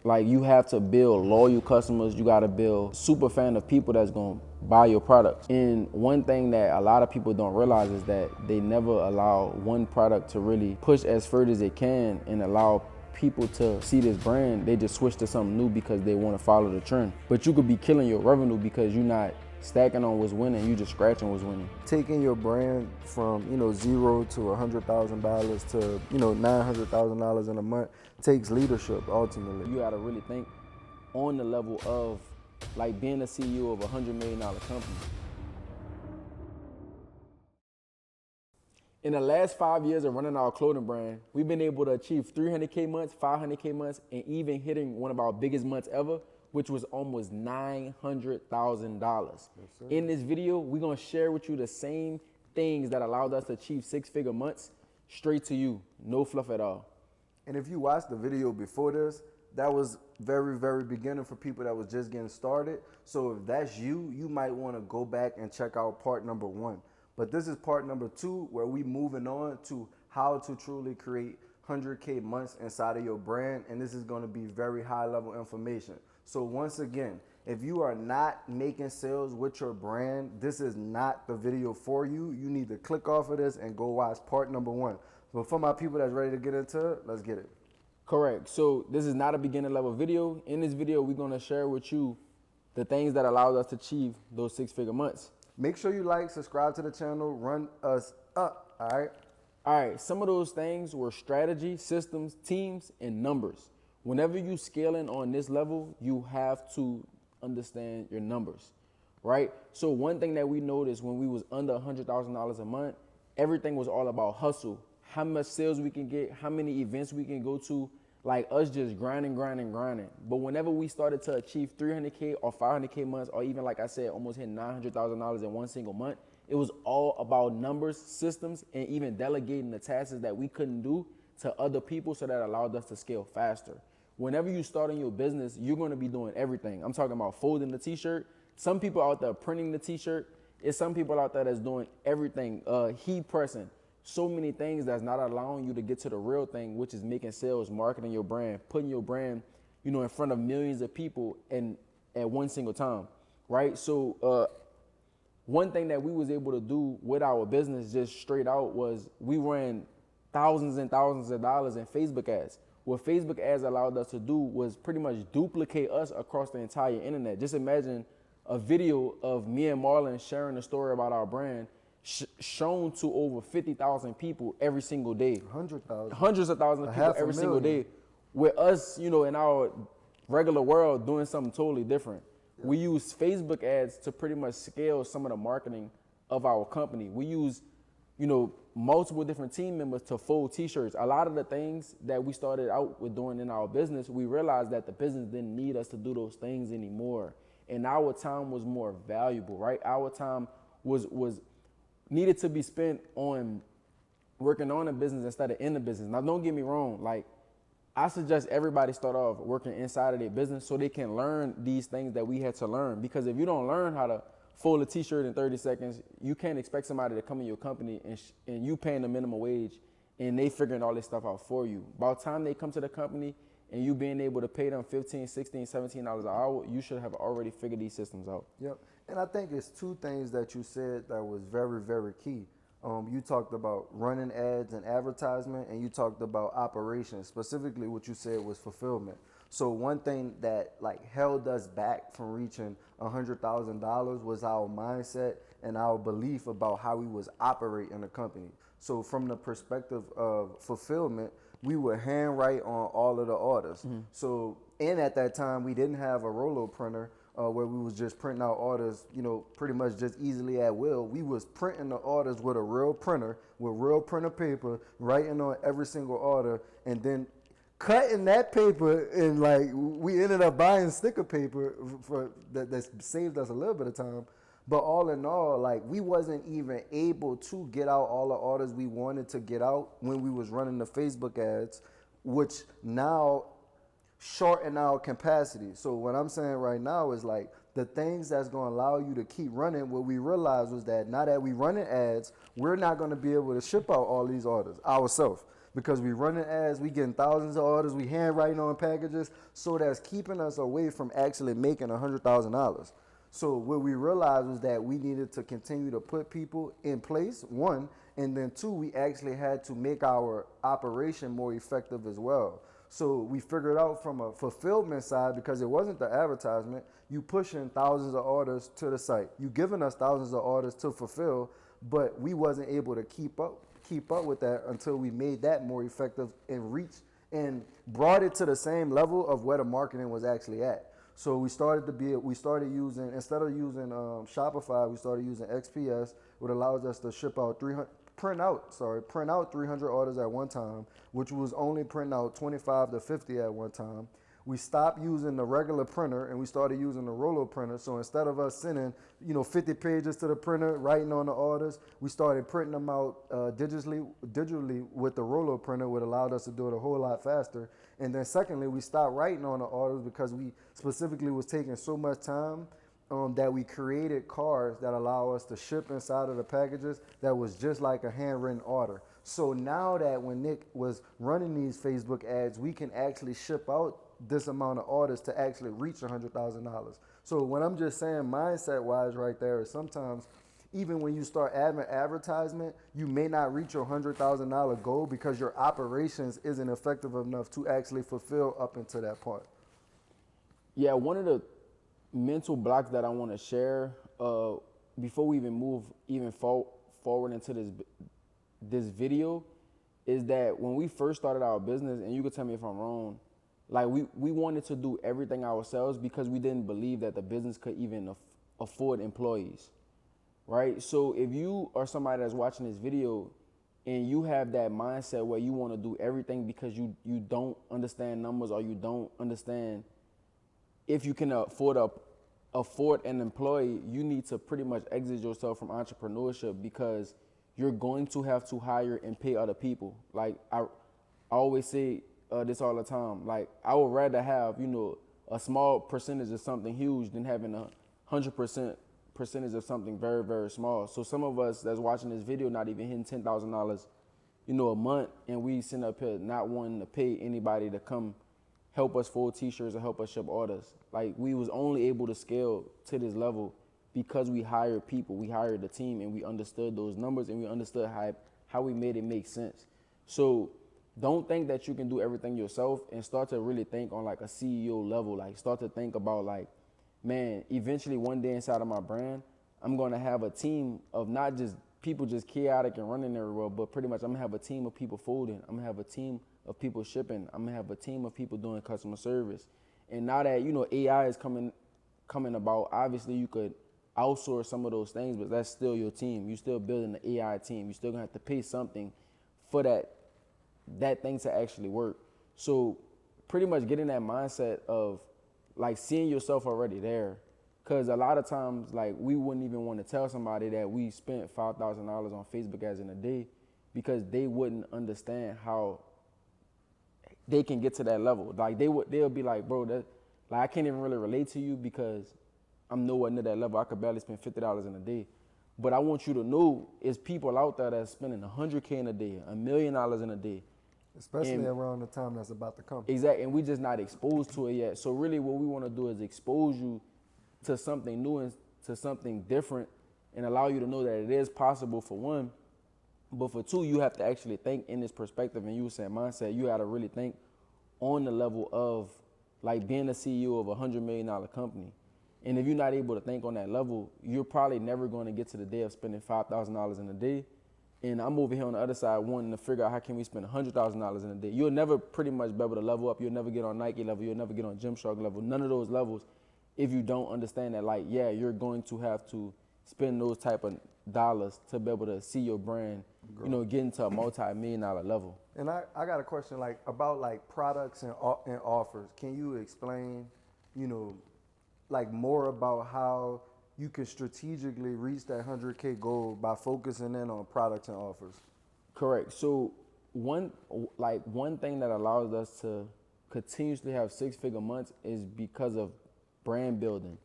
Like, you have to build loyal customers. You got to build super fan of people that's going to buy your products. And one thing that a lot of people don't realize is that they never allow one product to really push as further as it can and allow people to see this brand. They just switch to something new because they want to follow the trend. But you could be killing your revenue because you're not stacking on what's winning, you just scratching what's winning. Taking your brand from, zero to $100,000 to, $900,000 in a month takes leadership ultimately. You gotta really think on the level of like being a CEO of a $100 million company. In the last 5 years of running our clothing brand, we've been able to achieve 300K months, 500K months, and even hitting one of our biggest months ever, which was almost $900,000. Yes, in this video, we're gonna share with you the same things that allowed us to achieve six-figure months straight to you, no fluff at all. And if you watched the video before this, that was very, very beginning for people that was just getting started. So if that's you, you might wanna go back and check out part number 1. But this is part number 2, where we moving on to how to truly create 100K months inside of your brand. And this is gonna be very high level information. So once again, if you are not making sales with your brand, this is not the video for you. You need to click off of this and go watch part number 1. But for my people that's ready to get into it, let's get it. Correct. So this is not a beginner level video. In this video, we're gonna share with you the things that allowed us to achieve those six-figure months. Make sure you like, subscribe to the channel, run us up, all right? All right, some of those things were strategy, systems, teams, and numbers. Whenever you scaling on this level, you have to understand your numbers, right? So one thing that we noticed when we was under $100,000 a month, everything was all about hustle. How much sales we can get, how many events we can go to, like us just grinding. But whenever we started to achieve 300K or 500K months, or even like I said, almost hit $900,000 in one single month, it was all about numbers, systems, and even delegating the tasks that we couldn't do to other people, so that allowed us to scale faster. Whenever you start in your business, you're gonna be doing everything. I'm talking about folding the t-shirt. Some people out there printing the t-shirt. It's some people out there that's doing everything, heat pressing. So many things that's not allowing you to get to the real thing, which is making sales, marketing your brand, putting your brand, in front of millions of people and at one single time, right? So one thing that we was able to do with our business just straight out was we ran thousands and thousands of dollars in Facebook ads. What Facebook ads allowed us to do was pretty much duplicate us across the entire internet. Just imagine a video of me and Marlon sharing a story about our brand shown to over 50,000 people every single day. 100,000. Hundreds of thousands of people every single day. With us, in our regular world doing something totally different. Yeah. We use Facebook ads to pretty much scale some of the marketing of our company. We use, multiple different team members to fold t-shirts. A lot of the things that we started out with doing in our business, we realized that the business didn't need us to do those things anymore. And our time was more valuable, right? Our time was needed to be spent on working on a business instead of in the business. Now, don't get me wrong. Like, I suggest everybody start off working inside of their business so they can learn these things that we had to learn. Because if you don't learn how to fold a t-shirt in 30 seconds, you can't expect somebody to come in your company and you paying the minimum wage and they figuring all this stuff out for you. By the time they come to the company and you being able to pay them $15, $16, $17 an hour, you should have already figured these systems out. Yep. And I think it's two things that you said that was very, very key. You talked about running ads and advertisement, and you talked about operations. Specifically, what you said was fulfillment. So one thing that held us back from reaching $100,000 was our mindset and our belief about how we was operating the company. So from the perspective of fulfillment, we would handwrite on all of the orders. Mm-hmm. So, and at that time, we didn't have a Rolo printer where we was just printing out orders, pretty much just easily at will. We was printing the orders with a real printer, with real printer paper, writing on every single order, and then cutting that paper, and we ended up buying sticker paper for that saved us a little bit of time. But all in all, we wasn't even able to get out all the orders we wanted to get out when we was running the Facebook ads, which now shorten our capacity. So what I'm saying right now is the things that's going to allow you to keep running, what we realized was that now that we running ads, we're not going to be able to ship out all these orders ourselves. because we running ads, we getting thousands of orders, we handwriting on packages, so that's keeping us away from actually making $100,000. So what we realized was that we needed to continue to put people in place, one, and then two, we actually had to make our operation more effective as well. So we figured out from a fulfillment side, because it wasn't the advertisement, you pushing thousands of orders to the site. You giving us thousands of orders to fulfill, but we wasn't able to keep up with that until we made that more effective and reached and brought it to the same level of where the marketing was actually at. So we started using, instead of using Shopify, we started using XPS, which allows us to print out 300 orders at one time, which was only printing out 25 to 50 at one time. We stopped using the regular printer and we started using the Rolo printer. So instead of us sending, 50 pages to the printer, writing on the orders, we started printing them out digitally with the Rolo printer, which allowed us to do it a whole lot faster. And then secondly, we stopped writing on the orders because we specifically was taking so much time that we created cards that allow us to ship inside of the packages that was just like a handwritten order. So now that when Nick was running these Facebook ads, we can actually ship out this amount of orders to actually reach $100,000. So what I'm just saying mindset wise right there is sometimes even when you start adding advertisement, you may not reach your $100,000 goal because your operations isn't effective enough to actually fulfill up into that part. Yeah, one of the mental blocks that I want to share before we even move forward into this video is that when we first started our business, and you can tell me if I'm wrong, like we wanted to do everything ourselves because we didn't believe that the business could even afford employees, right? So if you are somebody that's watching this video and you have that mindset where you want to do everything because you don't understand numbers, or you don't understand if you can afford an employee, you need to pretty much exit yourself from entrepreneurship, because you're going to have to hire and pay other people. Like I always say this all the time. Like I would rather have, a small percentage of something huge than having 100% percentage of something very, very small. So some of us that's watching this video not even hitting $10,000, a month, and we sitting up here not wanting to pay anybody to come help us fold t-shirts or help us ship orders. Like we was only able to scale to this level because we hired people, we hired a team, and we understood those numbers, and we understood how we made it make sense. So don't think that you can do everything yourself, and start to really think on like a CEO level. Like start to think about like, man, eventually one day inside of my brand, I'm going to have a team of not just people just chaotic and running everywhere, but pretty much I'm going to have a team of people folding. I'm going to have a team of people shipping. I'm going to have a team of people doing customer service. And now that, AI is coming about, obviously you could outsource some of those things, but that's still your team. You're still building the AI team. You're still going to have to pay something for that thing to actually work. So pretty much getting that mindset of like seeing yourself already there. Because a lot of times, like, we wouldn't even want to tell somebody that we spent $5,000 on Facebook ads in a day, because they wouldn't understand how they can get to that level. Like they'll be like, bro, I can't even really relate to you because I'm nowhere near that level. I could barely spend $50 in a day. But I want you to know, it's people out there that's spending $100K in a day, $1 million in a day. Especially around the time that's about to come. Exactly, and we just not exposed to it yet. So really what we want to do is expose you to something new and to something different, and allow you to know that it is possible, for one. But for two, you have to actually think in this perspective, and you were saying mindset, you got to really think on the level of like being a CEO of a $100 million company. And if you're not able to think on that level, you're probably never going to get to the day of spending $5,000 in a day. And I'm over here on the other side wanting to figure out how can we spend $100,000 in a day. You'll never pretty much be able to level up. You'll never get on Nike level. You'll never get on Gymshark level. None of those levels, if you don't understand that, like, yeah, you're going to have to spend those type of dollars to be able to see your brand, get into a multi-million-dollar level. And I got a question like about like products and offers. Can you explain, like more about how you can strategically reach that 100K goal by focusing in on products and offers? Correct. So one thing that allows us to continuously have six-figure months is because of brand building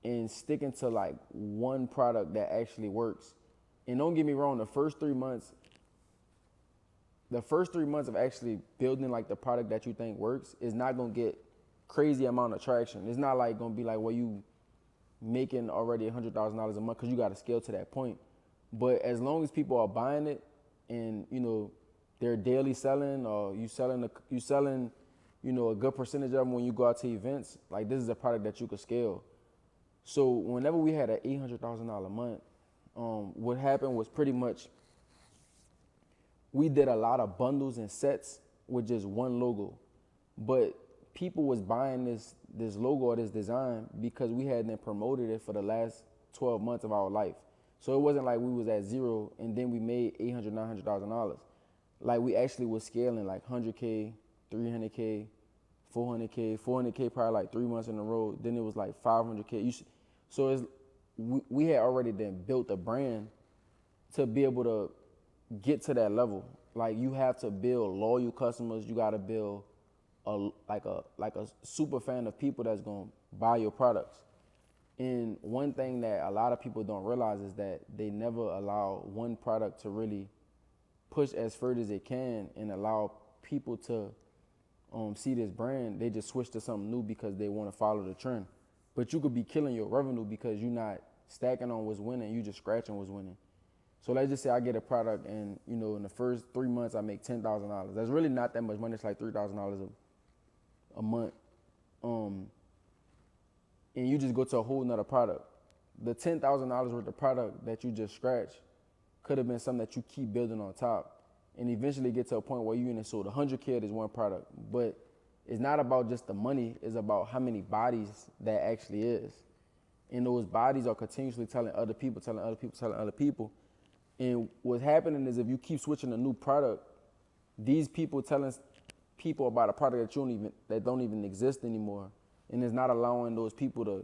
and sticking to like one product that actually works. And don't get me wrong, the first 3 months the first 3 months of actually building like the product that you think works is not gonna get crazy amount of traction. It's not like gonna be like where you making already $100,000 a month because you got to scale to that point. But as long as people are buying it and they're daily selling, or you selling a good percentage of them when you go out to events, like this is a product that you could scale. So whenever we had an $800,000 a month, what happened was pretty much we did a lot of bundles and sets with just one logo, but people was buying this logo or this design because we hadn't promoted it for the last 12 months of our life. So it wasn't like we was at zero and then we made $800,000, $900,000. Like we actually was scaling like 100K, 300K, 400K probably like 3 months in a row. Then it was like 500K. So we had already then built a brand to be able to get to that level. Like you have to build loyal customers. You got to build like a super fan of people that's gonna buy your products. And one thing that a lot of people don't realize is that they never allow one product to really push as further as it can and allow people to see this brand. They just switch to something new because they want to follow the trend. But you could be killing your revenue because you're not stacking on what's winning, you just scratching what's winning. So let's just say I get a product and in the first 3 months I make $10,000. That's really not that much money. It's like $3,000 a month, and you just go to a whole nother product. The $10,000 worth of product that you just scratched could have been something that you keep building on top, and eventually get to a point where you sold 100K of this one product. But it's not about just the money; it's about how many bodies that actually is, and those bodies are continuously telling other people, And what's happening is if you keep switching a new product, these people telling people about a product that don't even exist anymore, and it's not allowing those people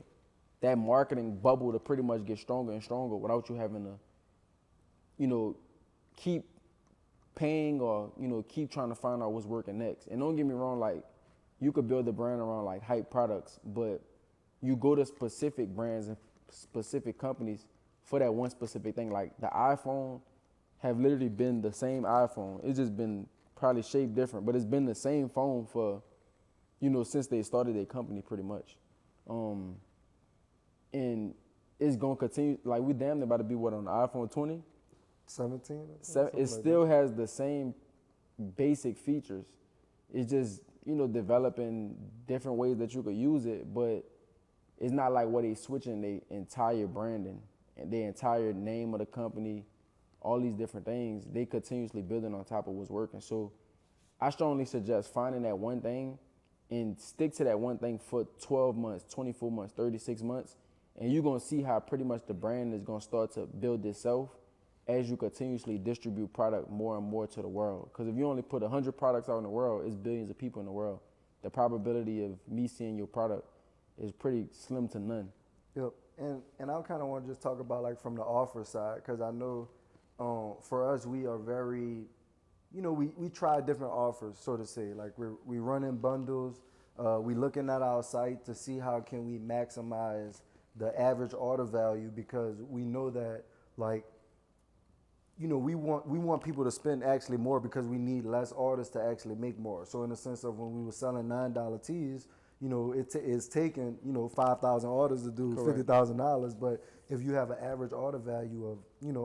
that marketing bubble to pretty much get stronger and stronger without you having to keep paying or keep trying to find out what's working next. And don't get me wrong, like you could build a brand around like hype products, but you go to specific brands and specific companies for that one specific thing. Like the iPhone have literally been the same iPhone. It's just been probably shaped different, but it's been the same phone for, since they started their company pretty much. And it's gonna continue, like we damn near about to be on the iPhone 20? 17? It still has the same basic features. It's just, developing different ways that you could use it, but it's not like where they switching their entire branding and their entire name of the company, all these different things. They continuously building on top of what's working. So I strongly suggest finding that one thing and stick to that one thing for 12 months, 24 months, 36 months. And you're going to see how pretty much the brand is going to start to build itself as you continuously distribute product more and more to the world. Because if you only put 100 products out in the world, it's billions of people in the world. The probability of me seeing your product is pretty slim to none. Yep. And I kind of want to just talk about like from the offer side, because I know for us, we are very, we try different offers, so to say. Like we running bundles. We looking at our site to see how can we maximize the average order value, because we know that like, we want people to spend actually more because we need less orders to actually make more. So in the sense of when we were selling $9 tees, it's taking 5,000 orders to do $50,000. But if you have an average order value of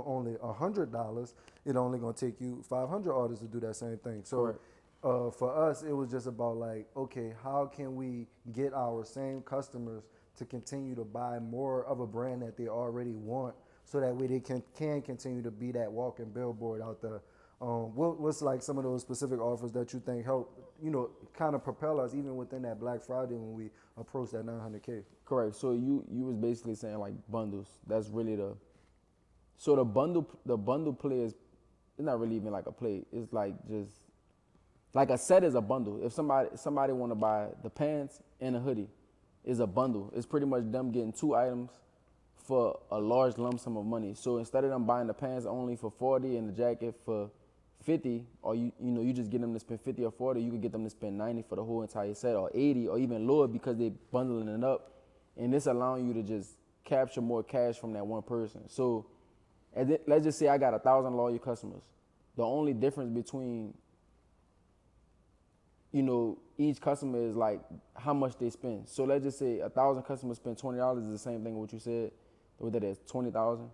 only $100, it only gonna take you 500 orders to do that same thing. So for us, it was just about like, okay, how can we get our same customers to continue to buy more of a brand that they already want, so that way they can continue to be that walking billboard out there. What's like some of those specific offers that you think help, kind of propel us even within that Black Friday when we approach that 900K? Correct. So you was basically saying like bundles. That's really the bundle play is, it's not really even like a play. It's like just like a set is a bundle. If somebody want to buy the pants and a hoodie, is a bundle. It's pretty much them getting 2 items for a large lump sum of money. So instead of them buying the pants only for 40 and the jacket for 50, or you just get them to spend 50 or 40, you could get them to spend 90 for the whole entire set, or 80, or even lower, because they bundling it up. And this allowing you to just capture more cash from that one person. So let's just say I got 1,000 loyal customers. The only difference between each customer is like how much they spend. So let's just say 1,000 customers spend $20 is the same thing what you said. What that is, 20,000.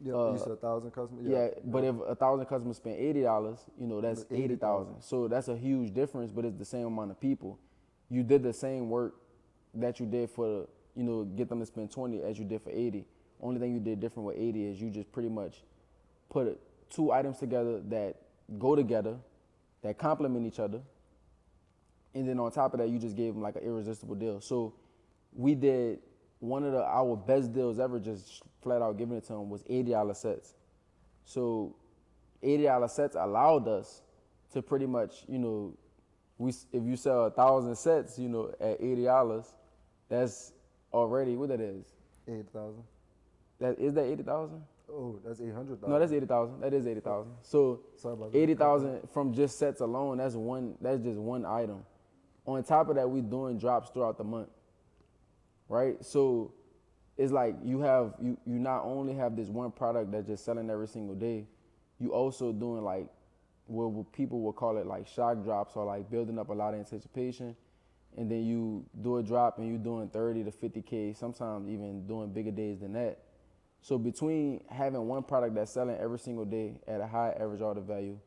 Yeah, you said 1,000 customers. Yeah, but if 1,000 customers spend $80, that's 80,000. So that's a huge difference, but it's the same amount of people. You did the same work that you did for get them to spend 20 as you did for 80. Only thing you did different with 80 is you just pretty much put two items together that go together, that complement each other. And then on top of that, you just gave them like an irresistible deal. So we did one of our best deals ever, just flat out giving it to them, was $80 sets. So $80 sets allowed us to pretty much, if you sell 1,000 sets, at $80, that's already what that is. 8,000. Is that 80,000? Oh, that's 800,000. No, that's 80,000. That is 80,000. So 80,000 from just sets alone. That's just one item. On top of that, we doing drops throughout the month, right? So it's like you not only have this one product that's just selling every single day, you also doing like what people will call it like shock drops, or like building up a lot of anticipation, and then you do a drop and you doing 30 to 50K, sometimes even doing bigger days than that. So between having one product that's selling every single day at a high average order value,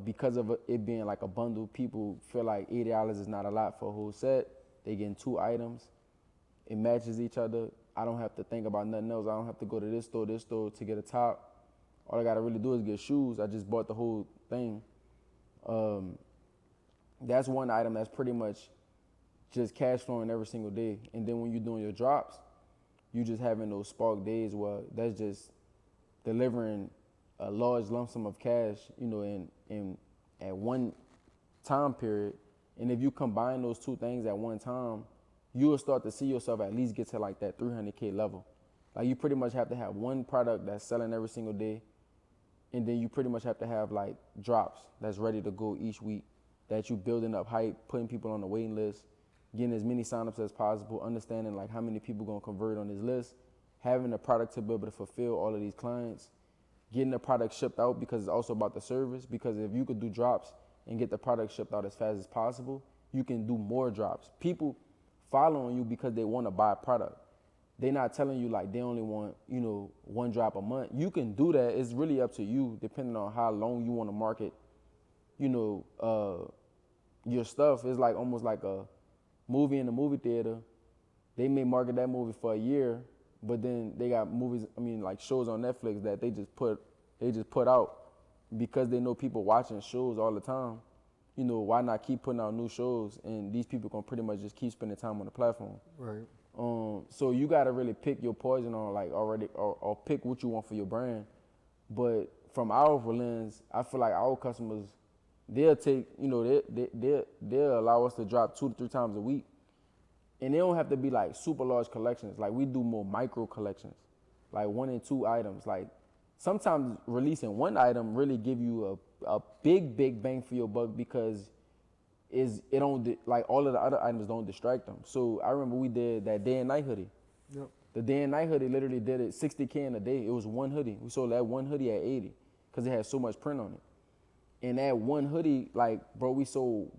because of it being like a bundle, people feel like $80 is not a lot for a whole set. They getting two items. It matches each other. I don't have to think about nothing else. I don't have to go to this store to get a top. All I gotta really do is get shoes. I just bought the whole thing. That's one item that's pretty much just cash flowing every single day. And then when you're doing your drops, you just having those spark days where that's just delivering a large lump sum of cash, in at one time period. And if you combine those two things at one time, you will start to see yourself at least get to like that 300K level. Like you pretty much have to have one product that's selling every single day, and then you pretty much have to have like drops that's ready to go each week, that you building up hype, putting people on the waiting list, getting as many signups as possible, understanding like how many people gonna convert on this list, having a product to be able to fulfill all of these clients, getting the product shipped out, because it's also about the service. Because if you could do drops and get the product shipped out as fast as possible, you can do more drops. People following you because they want to buy a product. They're not telling you like they only want, one drop a month. You can do that. It's really up to you, depending on how long you want to market, your stuff. It's like almost like a movie in the movie theater. They may market that movie for a year, but then they got like shows on Netflix that they just put out because they know people watching shows all the time. Why not keep putting out new shows? And these people can pretty much just keep spending time on the platform. Right. So you gotta really pick your poison on like already, or pick what you want for your brand. But from our lens, I feel like our customers, they'll take, they'll allow us to drop 2 to 3 times a week. And they don't have to be like super large collections. Like we do more micro collections, like 1 and 2 items. Like sometimes releasing one item really give you a big bang for your buck, because it don't like all of the other items don't distract them. So I remember we did that day and night hoodie. Yep. The day and night hoodie literally did it 60K in a day. It was one hoodie. We sold that one hoodie at 80 because it had so much print on it. And that one hoodie, like, we sold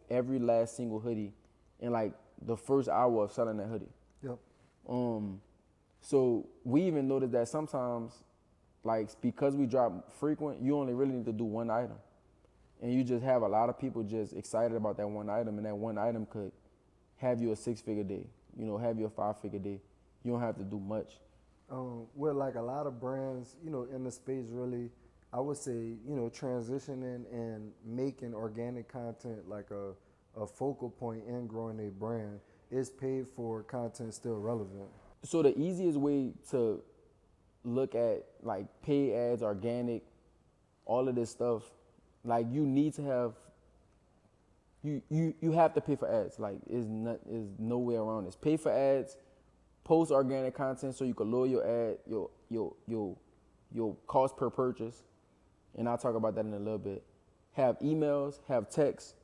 every last single hoodie in like the first hour of selling that hoodie. Yep. So we even noticed that sometimes, like, because we drop frequent, you only really need to do one item. And you just have a lot of people just excited about that one item, and that one item could have you a 6-figure day, have you a 5-figure day. You don't have to do much. With like a lot of brands, in the space really, I would say, transitioning and making organic content like a focal point in growing a brand. Is paid for content still relevant? So the easiest way to look at like paid ads, organic, all of this stuff, like you need to have, you have to pay for ads. Like is no way around this. Pay for ads, post organic content so you can lower your ad, your cost per purchase. And I'll talk about that in a little bit. Have emails, have texts,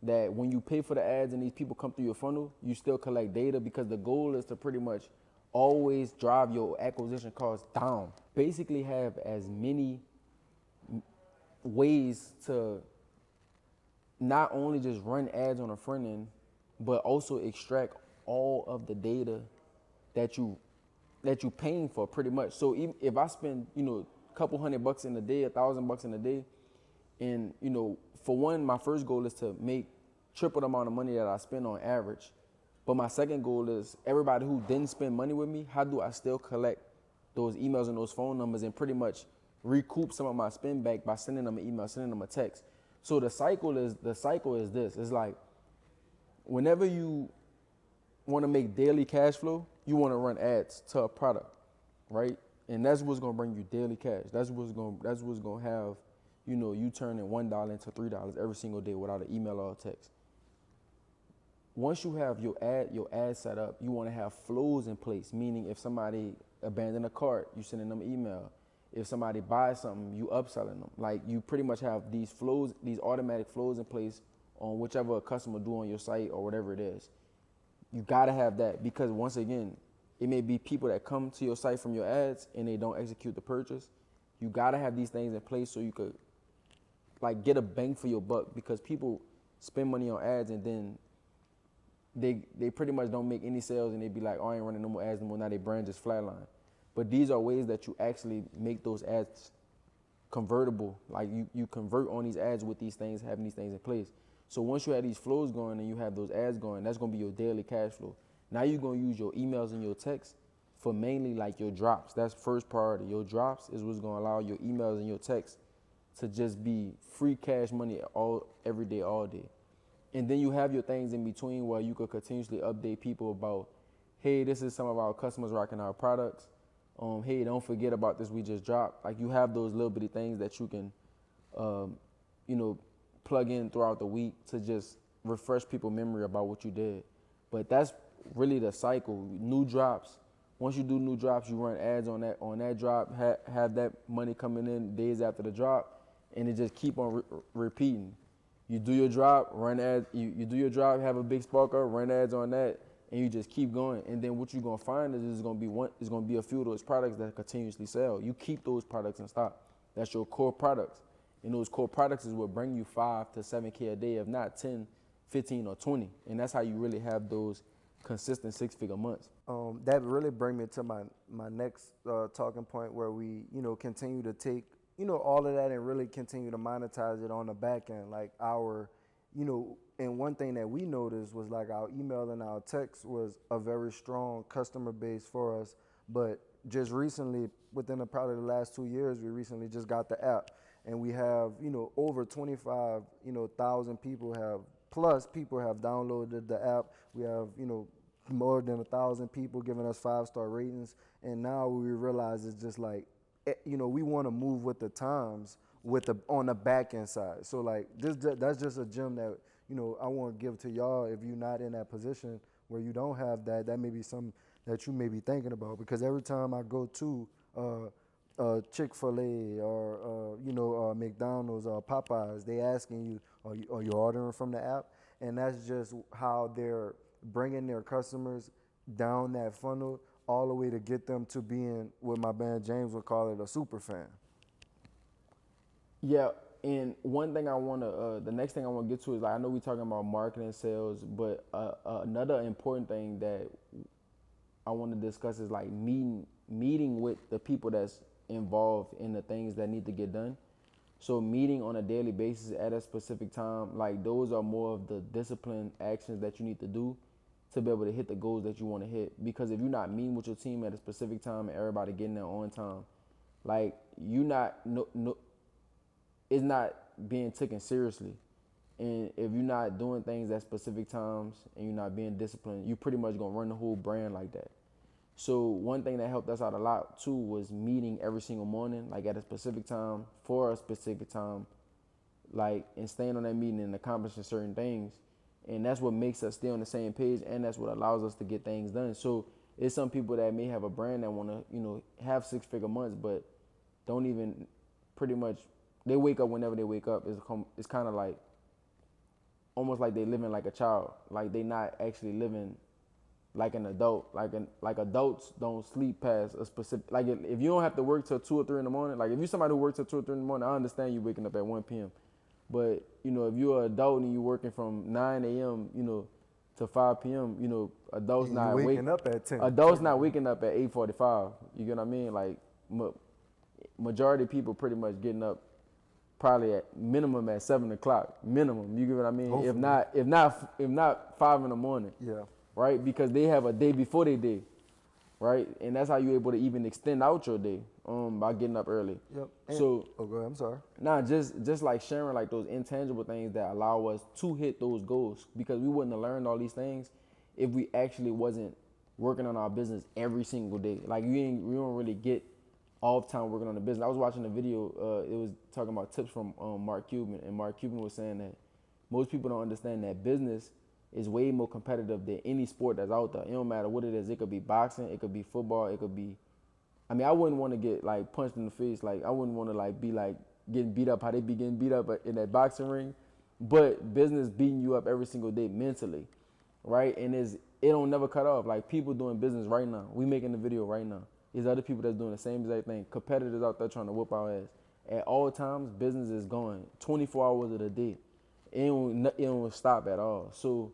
that when you pay for the ads and these people come through your funnel, you still collect data, because the goal is to pretty much always drive your acquisition costs down. Basically have as many ways to not only just run ads on the front end, but also extract all of the data that you paying for pretty much. So even if I spend, a couple $100 in a day, $1,000 in a day, and for one, my first goal is to make triple the amount of money that I spend on average. But my second goal is everybody who didn't spend money with me, how do I still collect those emails and those phone numbers and pretty much recoup some of my spend back by sending them an email, sending them a text. So the cycle is this. It's like whenever you want to make daily cash flow, you want to run ads to a product, right? And that's what's gonna bring you daily cash. That's what's gonna have, you turning $1 into $3 every single day without an email or a text. Once you have your ad set up, you want to have flows in place. Meaning, if somebody abandoned a cart, you sending them an email. If somebody buys something, you upselling them. Like you pretty much have these flows, these automatic flows in place on whichever a customer do on your site or whatever it is. You gotta have that because once again, it may be people that come to your site from your ads and they don't execute the purchase. You gotta have these things in place so you could like get a bang for your buck because people spend money on ads and then they pretty much don't make any sales and they be like, oh, I ain't running no more ads no more. Now they brand just flatline. But these are ways that you actually make those ads convertible. Like you convert on these ads with these things, having these things in place. So once you have these flows going and you have those ads going, that's gonna be your daily cash flow. Now you're gonna use your emails and your texts for mainly like your drops. That's first priority. Your drops is what's gonna allow your emails and your texts to just be free cash money every day, all day. And then you have your things in between where you could continuously update people about, hey, this is some of our customers rocking our products. Hey, don't forget about this we just dropped. Like you have those little bitty things that you can, plug in throughout the week to just refresh people's memory about what you did. But that's really the cycle. New drops. Once you do new drops, you run ads on that drop, have that money coming in days after the drop, and it just keep on repeating. You do your drop, run ads. You do your drop, have a big spark up, run ads on that, and you just keep going. And then what you're gonna find is it's gonna be a few of those products that continuously sell. You keep those products in stock. That's your core products. And those core products is what bring you 5 to 7K a day, if not 10, 15, or 20. And that's how you really have those consistent 6-figure months. That really bring me to my next talking point where we, continue to take, all of that and really continue to monetize it on the back end. Like and one thing that we noticed was like our email and our text was a very strong customer base for us. But just recently, within probably the last 2 years, we recently just got the app. And we have, over 25, thousand people have downloaded the app. We have, more than 1,000 people giving us 5-star ratings. And now we realize it's just like, we want to move with the times on the back end side. So like that's just a gem that, I want to give to y'all. If you're not in that position where you don't have that, that may be something that you may be thinking about. Because every time I go to, Chick-fil-A or McDonald's or Popeyes, they asking you, are you ordering from the app? And that's just how they're bringing their customers down that funnel all the way to get them to being what my man James would call it, a super fan. Yeah, and one thing the next thing I want to get to is like I know we're talking about marketing, sales, but another important thing that I want to discuss is like meeting with the people that's involved in the things that need to get done. So meeting on a daily basis at a specific time, like those are more of the disciplined actions that you need to do to be able to hit the goals that you want to hit. Because if you're not meeting with your team at a specific time and everybody getting there on time, like it's not being taken seriously. And if you're not doing things at specific times and you're not being disciplined, you pretty much gonna run the whole brand like that. So one thing that helped us out a lot too was meeting every single morning, like at a specific time, for a specific time, like and staying on that meeting and accomplishing certain things. And that's what makes us stay on the same page, and that's what allows us to get things done. So it's some people that may have a brand that wanna, have 6-figure months, but don't even pretty much, they wake up whenever they wake up. It's kind of like almost like they living like a child. Like they not actually living like an adult. Like adults don't sleep past a specific, like if you don't have to work till 2 or 3 in the morning, like if you're somebody who works till 2 or 3 in the morning, I understand you waking up at 1 p.m. But, you know, if you're an adult and you're working from 9 a.m., you know, to 5 p.m., you know, adults And you not waking up at 10. adults not waking up at 8:45. You get what I mean? Like, majority of people pretty much getting up probably at minimum at 7 o'clock. Minimum. You get what I mean? Hopefully. If not 5 in the morning. Yeah. Right? Because they have a day before their day. Right? And that's how you're able to even extend out your day, by getting up early. Yep. And, So oh, go ahead. I'm sorry. nah, just like sharing like those intangible things that allow us to hit those goals, because we wouldn't have learned all these things if we actually wasn't working on our business every single day. Like we don't really get all the time working on the business. I was watching a video, it was talking about tips from Mark Cuban, and Mark Cuban was saying that most people don't understand that business is way more competitive than any sport that's out there. It don't matter what it is. It could be boxing, it could be football, it could be, I mean, I wouldn't want to get like punched in the face. Like I wouldn't want to like be like getting beat up how they be getting beat up in that boxing ring. But business beating you up every single day mentally, right? And it don't never cut off. Like people doing business right now. We making the video right now. There's other people that's doing the same exact thing. Competitors out there trying to whoop our ass. At all times, business is going 24 hours of the day. It don't stop at all. So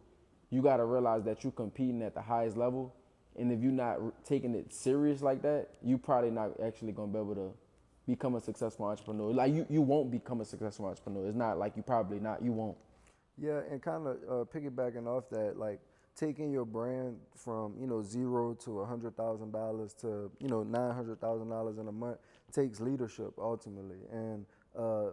you got to realize that you're competing at the highest level. And if you're not taking it serious like that, you probably not actually going to be able to become a successful entrepreneur. Like you won't become a successful entrepreneur. It's not like you probably not, you won't. Yeah, and kind of piggybacking off that, like taking your brand from, you know, $0 to $100,000 to, you know, $900,000 in a month takes leadership ultimately. And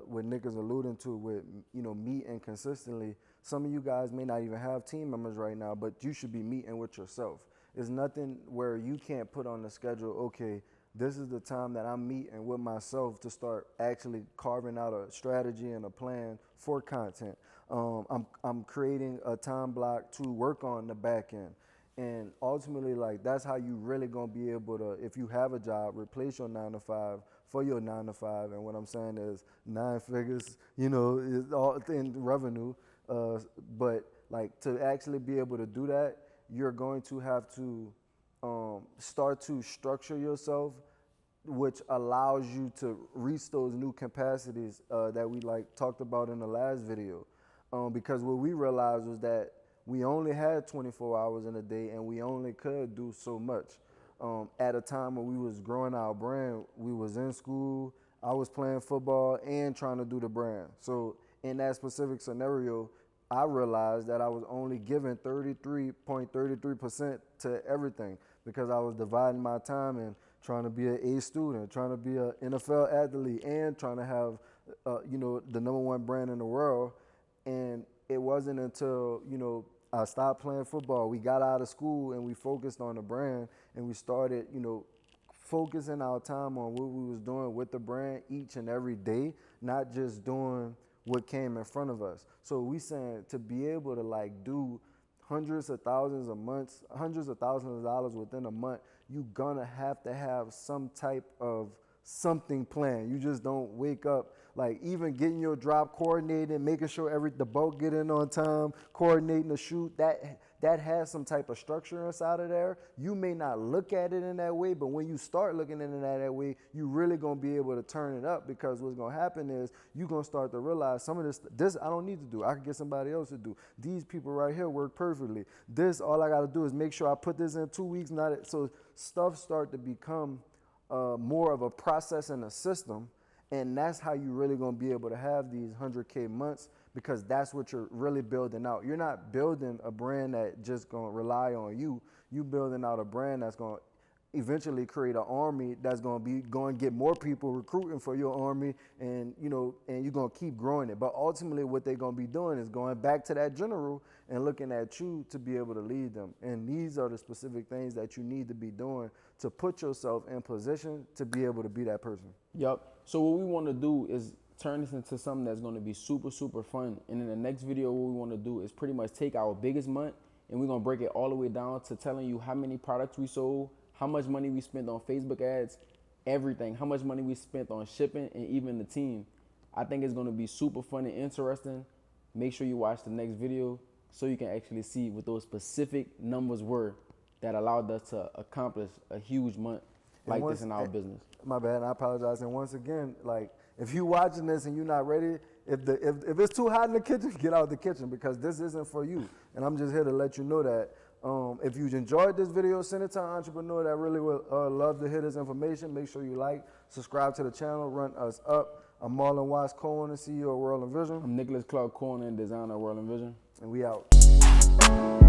what Nick is alluding to with, you know, meeting consistently, some of you guys may not even have team members right now, but you should be meeting with yourself. There's nothing where you can't put on the schedule, okay, this is the time that I'm meeting with myself to start actually carving out a strategy and a plan for content. I'm creating a time block to work on the back end. And ultimately, like, that's how you really gonna be able to, if you have a job, replace your 9 to 5 for your 9 to 5. And what I'm saying is 9 figures, you know, is all in revenue. But like to actually be able to do that, you're going to have to start to structure yourself, which allows you to reach those new capacities that we like talked about in the last video. Because what we realized was that we only had 24 hours in a day and we only could do so much. At a time when we was growing our brand, we was in school, I was playing football and trying to do the brand. So in that specific scenario, I realized that I was only giving 33.33% to everything because I was dividing my time and trying to be an A student, trying to be an NFL athlete, and trying to have, you know, the #1 brand in the world. And it wasn't until, you know, I stopped playing football, we got out of school and we focused on the brand and we started, you know, focusing our time on what we was doing with the brand each and every day, not just doing what came in front of us. So we saying to be able to like do hundreds of thousands of months, hundreds of thousands of dollars within a month, you gonna have to have some type of something planned. You just don't wake up, like even getting your drop coordinated, making sure the boat get in on time, coordinating the shoot, that has some type of structure inside of there. You may not look at it in that way, but when you start looking at it that way, you really gonna be able to turn it up, because what's gonna happen is you're gonna start to realize some of this I don't need to do. I can get somebody else to do. These people right here work perfectly. This, all I gotta do is make sure I put this in 2 weeks, so stuff start to become more of a process and a system, and that's how you really gonna be able to have these 100K months, because that's what you're really building out. You're not building a brand that just gonna rely on you. You building out a brand that's gonna eventually create an army that's going to get more people recruiting for your army, and you know, and you're going to keep growing it. But ultimately what they're going to be doing is going back to that general and looking at you to be able to lead them. And these are the specific things that you need to be doing to put yourself in position to be able to be that person. Yep. So what we want to do is turn this into something that's going to be super, super fun. And in the next video, what we want to do is pretty much take our biggest month and we're going to break it all the way down to telling you how many products we sold, how much money we spent on Facebook ads, everything, how much money we spent on shipping, and even the team. I think it's going to be super fun and interesting. Make sure you watch the next video so you can actually see what those specific numbers were that allowed us to accomplish a huge month like this in our business. My bad, I apologize. And once again, like, if you watching this and you're not ready, if it's too hot in the kitchen, get out the kitchen, because this isn't for you. And I'm just here to let you know that. If you enjoyed this video, send it to an entrepreneur that really would love to hear this information. Make sure you like, subscribe to the channel, run us up. I'm Marlon Watts, co-owner and CEO of World and Vision. I'm Nicholas Clark, co-owner and designer of World and Vision. And we out.